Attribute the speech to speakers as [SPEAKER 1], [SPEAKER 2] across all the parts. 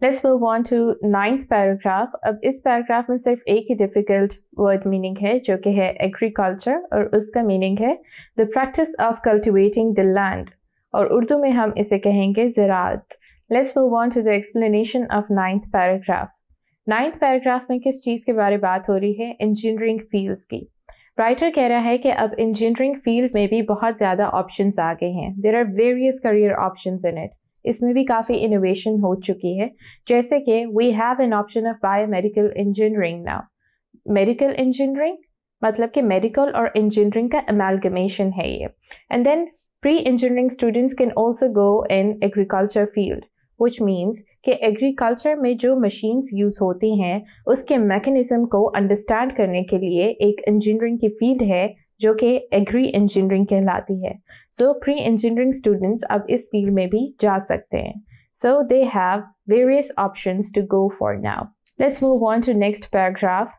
[SPEAKER 1] Let's move on to 9th paragraph. अब इस paragraph में सिर्फ एक ही डिफिकल्ट वर्ड मीनिंग है जो कि है एग्रीकल्चर, और उसका मीनिंग है the practice of cultivating the land, और उर्दू में हम इसे कहेंगे ज़राअत। Let's move on to the explanation of 9th paragraph. 9th paragraph में किस चीज़ के बारे में बात हो रही है? इंजीनियरिंग फील्ड्स की। राइटर कह रहा है कि अब इंजीनियरिंग फील्ड में भी बहुत ज़्यादा ऑप्शंस आ गए हैं। There are various career options in it. इसमें भी काफ़ी इनोवेशन हो चुकी है, जैसे कि we have an option of biomedical engineering now. Medical engineering मतलब कि मेडिकल और इंजीनियरिंग का अमेलगमेशन है ये। And then pre engineering students can also go in agriculture field, which means कि एग्रीकल्चर में जो मशीन्स यूज़ होती हैं उसके मैकेनिज्म को अंडरस्टैंड करने के लिए एक इंजीनियरिंग की फील्ड है जो कि एग्री इंजीनियरिंग कहलाती है। सो प्री इंजीनियरिंग स्टूडेंट्स अब इस फील्ड में भी जा सकते हैं। So they have various options to go for now. Let's move on to next paragraph.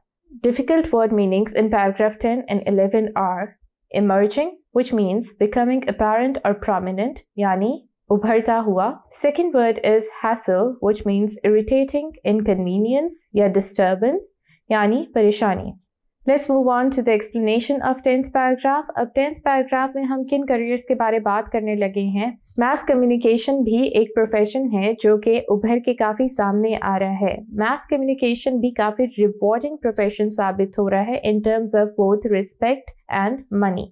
[SPEAKER 1] Difficult word meanings in paragraph 10 and 11 are emerging, which means becoming apparent or prominent, यानी उभरता हुआ। Second word is hassle, which means irritating, inconvenience या disturbance, यानी परेशानी। Let's move on to the explanation of 10th paragraph। अब 10th paragraph में हम किन करियर्स के बारे में बात करने लगे हैं? मास कम्युनिकेशन भी एक प्रोफेशन है जो कि उभर के काफ़ी सामने आ रहा है। मास कम्युनिकेशन भी काफ़ी रिवॉर्डिंग प्रोफेशन साबित हो रहा है in terms of both respect and money.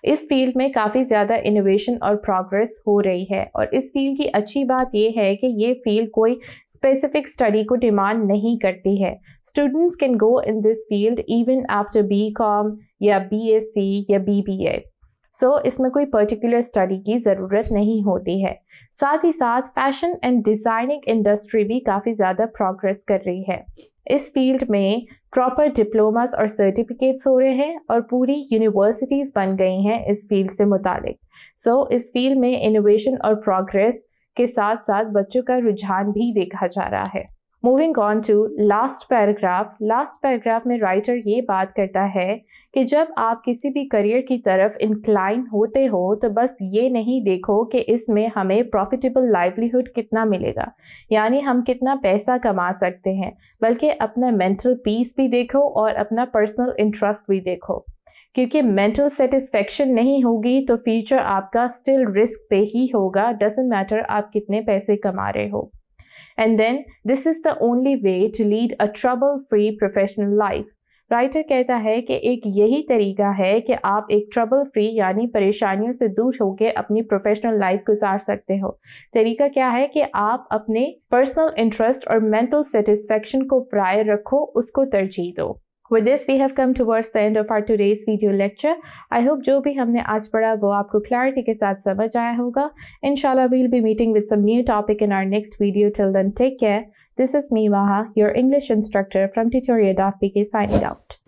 [SPEAKER 1] इस फील्ड में काफ़ी ज़्यादा इनोवेशन और प्रोग्रेस हो रही है, और इस फील्ड की अच्छी बात यह है कि ये फील्ड कोई स्पेसिफिक स्टडी को डिमांड नहीं करती है। Students can go in this field even after BCom या BSc या BBA। सो इसमें कोई पर्टिकुलर स्टडी की ज़रूरत नहीं होती है। साथ ही साथ फैशन एंड डिज़ाइनिंग इंडस्ट्री भी काफ़ी ज़्यादा प्रोग्रेस कर रही है। इस फील्ड में प्रॉपर डिप्लोमास और सर्टिफिकेट्स हो रहे हैं और पूरी यूनिवर्सिटीज़ बन गई हैं इस फील्ड से मुतालिक। सो इस फील्ड में इनोवेशन और प्रोग्रेस के साथ साथ बच्चों का रुझान भी देखा जा रहा है। Moving on to last paragraph. Last paragraph में राइटर ये बात करता है कि जब आप किसी भी करियर की तरफ इंक्लाइन होते हो तो बस ये नहीं देखो कि इसमें हमें प्रॉफिटेबल लाइवलीहुड कितना मिलेगा, यानी हम कितना पैसा कमा सकते हैं, बल्कि अपना मेंटल पीस भी देखो और अपना पर्सनल इंटरेस्ट भी देखो। क्योंकि मेंटल सेटिस्फेक्शन नहीं होगी तो फ्यूचर आपका स्टिल रिस्क पे ही होगा, डजंट मैटर आप कितने पैसे कमा रहे हो। And then this is the only way to lead a trouble-free professional life। Writer कहता है कि एक यही तरीका है कि आप एक ट्रबल फ्री यानी परेशानियों से दूर होकर अपनी प्रोफेशनल लाइफ गुजार सकते हो। तरीका क्या है कि आप अपने पर्सनल इंटरेस्ट और मेंटल सेटिस्फेक्शन को प्रायर रखो, उसको तरजीह दो। With this, we have come towards the end of our today's video lecture. I hope जो भी हमने आज पढ़ा वो आपको clarity के साथ समझ आया होगा। Inshallah, we'll be meeting with some new topic in our next video. Till then, take care. This is me, Maha, your English instructor from Tutoria.pk signing out.